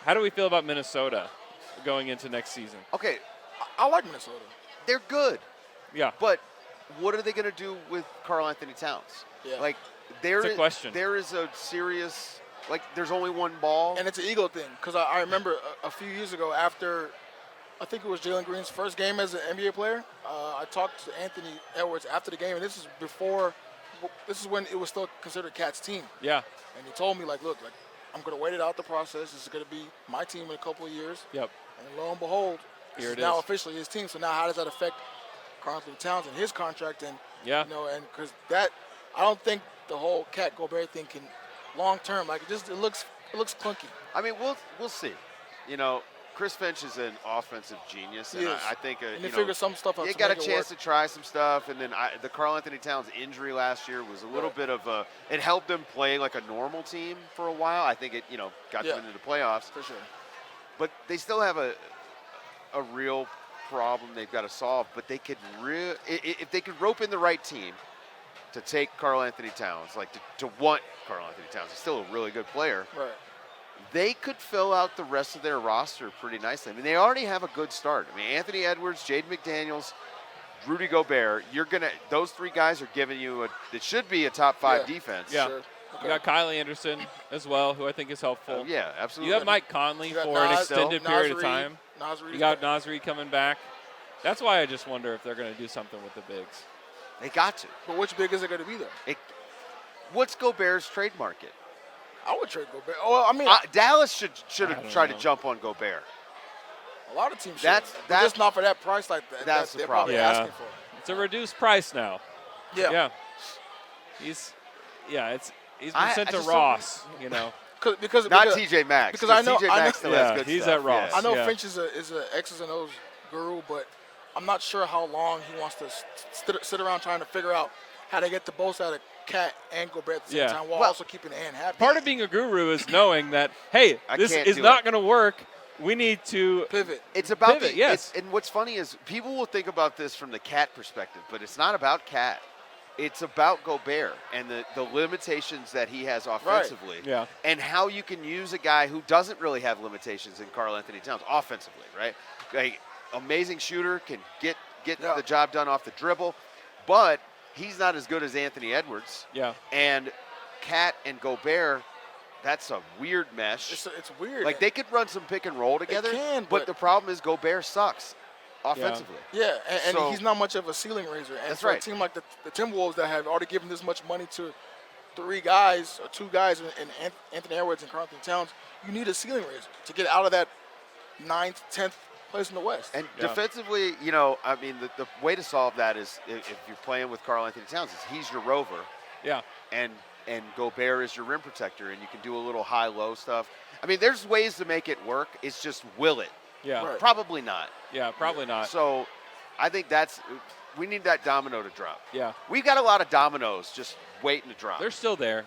How do we feel about Minnesota going into next season? Okay, I like Minnesota. they're good, Yeah. but what are they going to do with Karl Anthony Towns? Yeah. Like, It's a question. There is a serious, like, there's only one ball. And it's an ego thing, because I remember a few years ago after, I think it was Jalen Green's first game as an NBA player, I talked to Anthony Edwards after the game, and this is when it was still considered Cat's team. Yeah. And he told me, like, look, like, I'm going to wait it out the process. This is going to be my team in a couple of years. Yep. And lo and behold, Here this it is now is. officially his team. So now how does that affect Karl Anthony Towns and his contract? And, Yeah. you know, and because that, I don't think the whole Cat Gobert thing can long term, like, it looks clunky. I mean, we'll see. You know, Chris Finch is an offensive genius, and He is. I think And they figure some stuff out. he to got a make it chance work. to try some stuff, and then the Karl Anthony Towns injury last year was a little bit of a. It helped them play like a normal team for a while. I think it, got them into the playoffs. For sure. But they still have a real problem they've got to solve. But they could if they could rope in the right team to take Karl Anthony Towns, like to want Karl Anthony Towns, he's still a really good player. Right. They could fill out the rest of their roster pretty nicely. I mean, they already have a good start. I mean, Anthony Edwards, Jaden McDaniels, Rudy Gobert. Those three guys are giving you it should be a top 5 defense. Yeah. Sure. You got Kyle Anderson as well, who I think is helpful. Yeah, absolutely. You have Mike Conley You got for an Nas, extended Nas period of Reed. time. Nas Reed You got is back. Nas Reed coming back. That's why I just wonder if they're going to do something with the bigs. They got to. But which big is it going to be, though? What's Gobert's trade market? I would trade Gobert. Oh, well, I mean, Dallas should I have don't tried know. to jump on Gobert. a lot of teams should. That's- But just not for that price like that. that's that the they're problem. probably Yeah. asking for. It's a reduced price now. Yeah. He's been I sent to just Ross, Because Not TJ Maxx. because I know- TJ I know- Maxx still Yeah, has good he's stuff. at Ross. Yeah. I know Yeah. Finch is a X's and O's guru, but I'm not sure how long he wants to sit around trying to figure out how to get the most out of Cat and Gobert at the same Yeah. time while Well, also keeping Ann happy. Part of being a guru is knowing that, hey, I this can't is do not it. going to work. We need to pivot. It's about Pivot, yes. and what's funny is people will think about this from the Cat perspective, but it's not about Cat. It's about Gobert and the limitations that he has offensively, Yeah. and how you can use a guy who doesn't really have limitations in Karl Anthony Towns offensively, right? Like, amazing shooter, can get Yeah. the job done off the dribble, but he's not as good as Anthony Edwards. Yeah. And Cat and Gobert, that's a weird mesh. It's weird. Like, they could run some pick and roll together, can, but but- the problem is Gobert sucks offensively. Yeah, and So- he's not much of a ceiling raiser. And That's for a right. team like the Timberwolves that have already given this much money to 3 guys or 2 guys in Anthony Edwards and Karl Anthony Towns, you need a ceiling raiser to get out of that 9th, 10th place in the West. And Yeah. defensively, I mean, the way to solve that is if you're playing with Karl Anthony Towns, is he's your rover, Yeah. and Gobert is your rim protector, and you can do a little high-low stuff. I mean, there's ways to make it work. It's just, will it? Yeah. Right. Probably not. Yeah, probably not. So I think we need that domino to drop. Yeah. We've got a lot of dominoes just waiting to drop. They're still there.